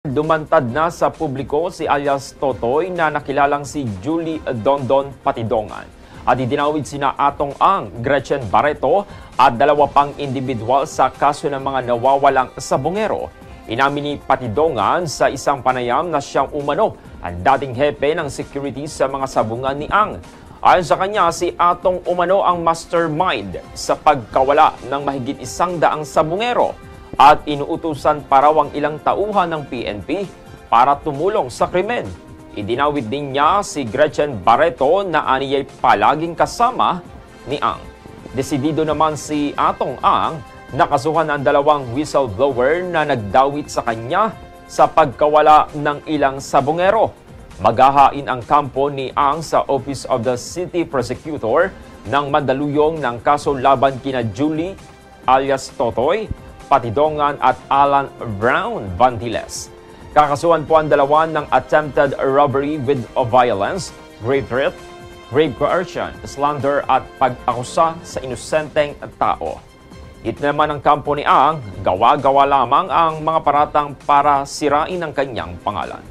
Dumantad na sa publiko si alias Totoy na nakilalang si Julie Dondon Patidongan. At idinawid sina Atong Ang, Gretchen Barreto at dalawa pang individual sa kaso ng mga nawawalang sabongero. Inamin ni Patidongan sa isang panayam na siyang umano ang dating hepe ng security sa mga sabungan ni Ang. Ayon sa kanya, si Atong umano ang mastermind sa pagkawala ng mahigit 100 sabongero at inuutusan para ang ilang tauhan ng PNP para tumulong sa krimen. Idinawid din niya si Gretchen Barreto na aniyay palaging kasama ni Ang. Desidido naman si Atong Ang na kasuhan ang dalawang whistleblower na nagdawit sa kanya sa pagkawala ng ilang sabongero. Maghahain ang kampo ni Ang sa Office of the City Prosecutor ng Mandaluyong ng kaso laban kina Julie alias Totoy, Patidongan at Alan Brown Vantiles. Kakasuhan po ang dalawa ng attempted robbery with violence, grave threat, grave coercion, slander at pag-akusa sa inosenteng tao. Ito naman ang kampo ni Ang, gawa-gawa lamang ang mga paratang para sirain ang kanyang pangalan.